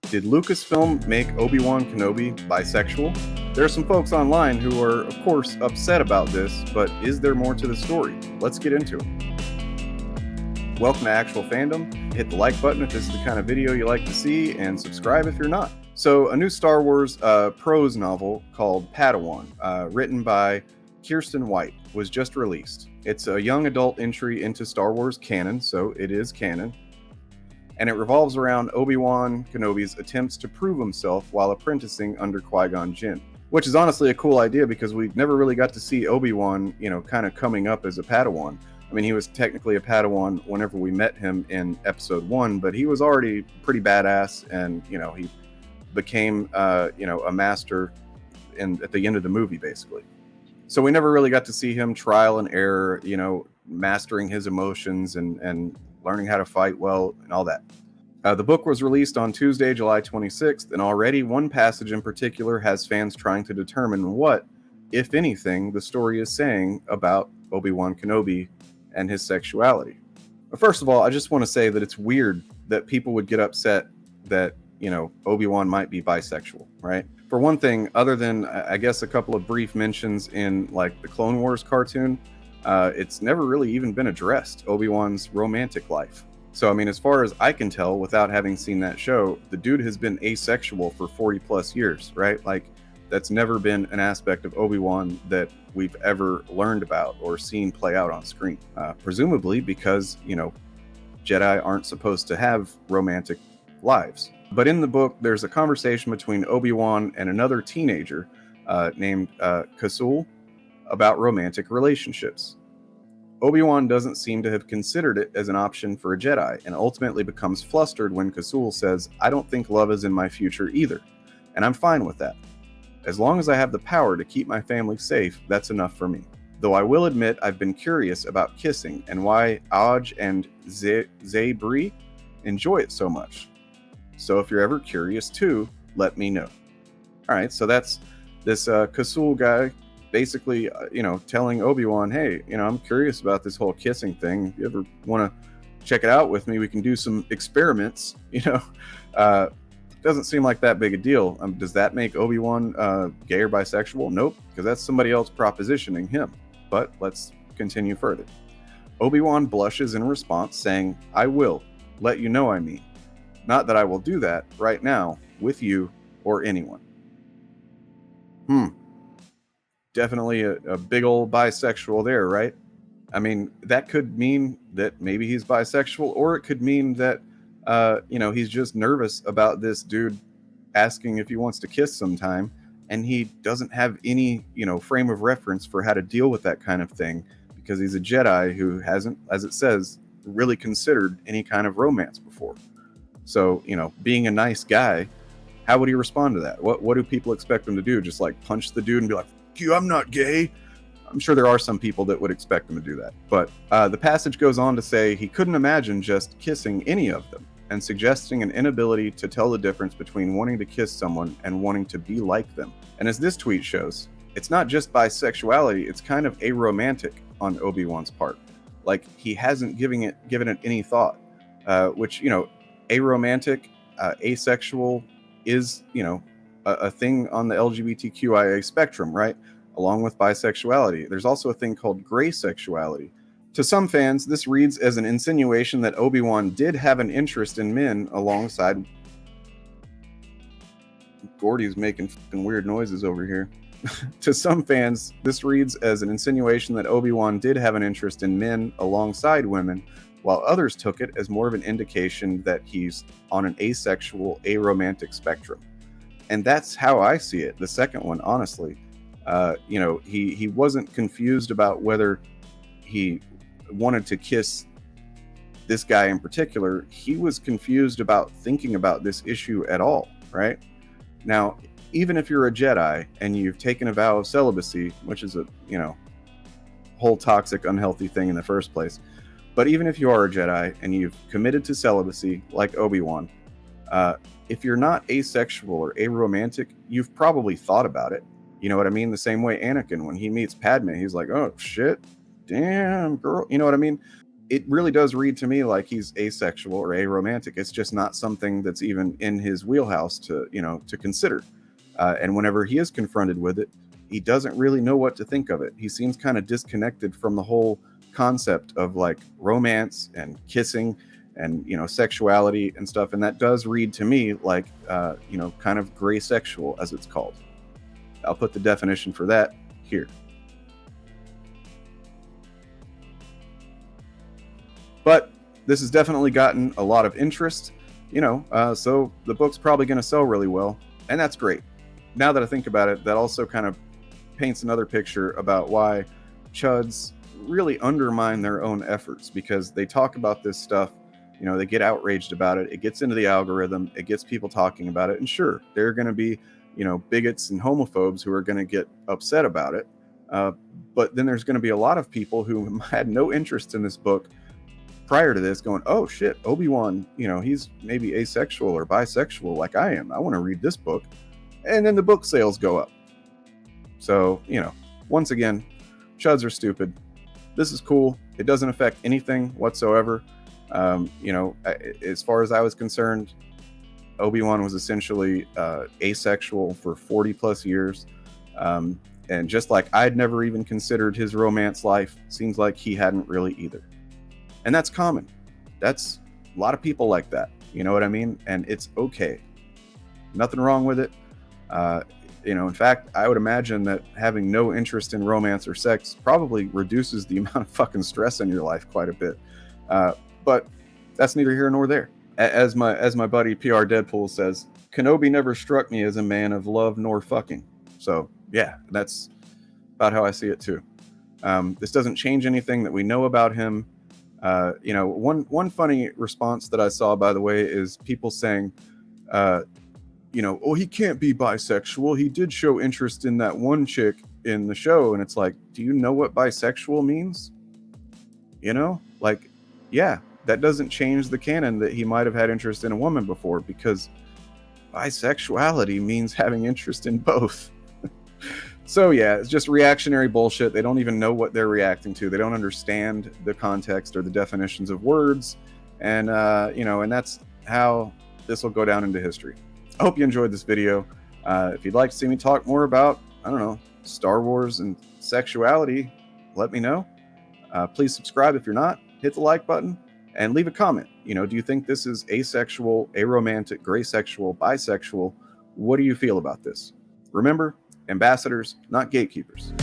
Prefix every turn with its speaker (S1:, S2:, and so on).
S1: Did Lucasfilm make Obi-Wan Kenobi bisexual? There are some folks online who are, of course, upset about this, but is there more to the story? Let's get into it. Welcome to Actual Fandom. Hit the like button if this is the kind of video you like to see, and subscribe if you're not. So, a new Star Wars prose novel called Padawan, written by Kiersten White, was just released. It's a young adult entry into Star Wars canon, so it is canon. And it revolves around Obi-Wan Kenobi's attempts to prove himself while apprenticing under Qui-Gon Jinn. Which is honestly a cool idea because we never really got to see Obi-Wan, kind of coming up as a Padawan. I mean, he was technically a Padawan whenever we met him in Episode 1, but he was already pretty badass, and, he became, a master at the end of the movie, basically. So we never really got to see him trial and error, mastering his emotions and learning how to fight well and all that. The book was released on Tuesday, July 26th, and already one passage in particular has fans trying to determine what, if anything, the story is saying about Obi-Wan Kenobi and his sexuality. But first of all, I just want to say that it's weird that people would get upset that, Obi-Wan might be bisexual, right? For one thing, other than, I guess, a couple of brief mentions in, like, the Clone Wars cartoon, it's never really even been addressed, Obi-Wan's romantic life. So, I mean, as far as I can tell, without having seen that show, the dude has been asexual for 40 plus years, right? Like, that's never been an aspect of Obi-Wan that we've ever learned about or seen play out on screen. Presumably because, Jedi aren't supposed to have romantic lives. But in the book, there's a conversation between Obi-Wan and another teenager named Kasul about romantic relationships. Obi-Wan doesn't seem to have considered it as an option for a Jedi, and ultimately becomes flustered when Kasul says, "I don't think love is in my future either, and I'm fine with that. As long as I have the power to keep my family safe, that's enough for me. Though I will admit I've been curious about kissing and why Aj and Zabri enjoy it so much. So if you're ever curious too, let me know." All right, so that's this Kasul guy basically, telling Obi-Wan, hey, I'm curious about this whole kissing thing. If you ever want to check it out with me, we can do some experiments, Doesn't seem like that big a deal. Does that make Obi-Wan gay or bisexual? Nope, because that's somebody else propositioning him. But let's continue further. Obi-Wan blushes in response, saying, "I will let you know I mean. Not that I will do that right now with you or anyone." Definitely a big old bisexual there, right? I mean, that could mean that maybe he's bisexual, or it could mean that, he's just nervous about this dude asking if he wants to kiss sometime, and he doesn't have any, frame of reference for how to deal with that kind of thing, because he's a Jedi who hasn't, as it says, really considered any kind of romance before. So, being a nice guy, how would he respond to that? What do people expect him to do? Just like punch the dude and be like, "You, I'm not gay"? I'm sure there are some people that would expect him to do that. But the passage goes on to say he couldn't imagine just kissing any of them, and suggesting an inability to tell the difference between wanting to kiss someone and wanting to be like them. And as this tweet shows, it's not just bisexuality, it's kind of aromantic on Obi-Wan's part. Like, he hasn't given it any thought, which, aromantic, asexual is, a thing on the LGBTQIA spectrum, right? Along with bisexuality. There's also a thing called gray sexuality. To some fans, this reads as an insinuation that Obi-Wan did have an interest in men alongside... Gordy's making fucking weird noises over here. To some fans, this reads as an insinuation that Obi-Wan did have an interest in men alongside women, while others took it as more of an indication that he's on an asexual, aromantic spectrum. And that's how I see it, the second one, honestly. He wasn't confused about whether he wanted to kiss this guy in particular. He was confused about thinking about this issue at all, right? Now, even if you're a Jedi and you've taken a vow of celibacy, which is a, whole toxic, unhealthy thing in the first place, but even if you are a Jedi and you've committed to celibacy like Obi-Wan, if you're not asexual or aromantic, you've probably thought about it. You know what I mean? The same way Anakin, when he meets Padme, he's like, "Oh shit, damn girl." You know what I mean? it really does read to me like he's asexual or aromantic. It's just not something that's even in his wheelhouse to, to consider. And whenever he is confronted with it, he doesn't really know what to think of it. He seems kind of disconnected from the whole concept of like romance and kissing and, sexuality and stuff. And that does read to me like, kind of gray sexual, as it's called. I'll put the definition for that here. But this has definitely gotten a lot of interest, so the book's probably going to sell really well, and that's great. Now that I think about it, that also kind of paints another picture about why chuds really undermine their own efforts, because they talk about this stuff, they get outraged about it, it gets into the algorithm, it gets people talking about it, and sure, there are going to be, bigots and homophobes who are going to get upset about it, but then there's going to be a lot of people who had no interest in this book prior to this going, oh shit, Obi-Wan, he's maybe asexual or bisexual like I am. I want to read this book. And then the book sales go up. So, once again, chuds are stupid. This is cool. It doesn't affect anything whatsoever. As far as I was concerned, Obi-Wan was essentially asexual for 40 plus years. And just like I'd never even considered his romance life, seems like he hadn't really either. And that's common. That's a lot of people like that. You know what I mean? And it's okay. Nothing wrong with it. In fact, I would imagine that having no interest in romance or sex probably reduces the amount of fucking stress in your life quite a bit. But that's neither here nor there. As my buddy PR Deadpool says, Kenobi never struck me as a man of love nor fucking. So yeah, that's about how I see it too. This doesn't change anything that we know about him. One funny response that I saw, by the way, is people saying, oh, he can't be bisexual. He did show interest in that one chick in the show. And it's like, do you know what bisexual means? Yeah, that doesn't change the canon that he might have had interest in a woman before, because bisexuality means having interest in both. So yeah, it's just reactionary bullshit. They don't even know what they're reacting to. They don't understand the context or the definitions of words. And, and that's how this will go down into history. I hope you enjoyed this video. If you'd like to see me talk more about, Star Wars and sexuality, let me know. Please subscribe if you're not. Hit the like button and leave a comment. Do you think this is asexual, aromantic, gray sexual, bisexual? What do you feel about this? Remember, ambassadors, not gatekeepers.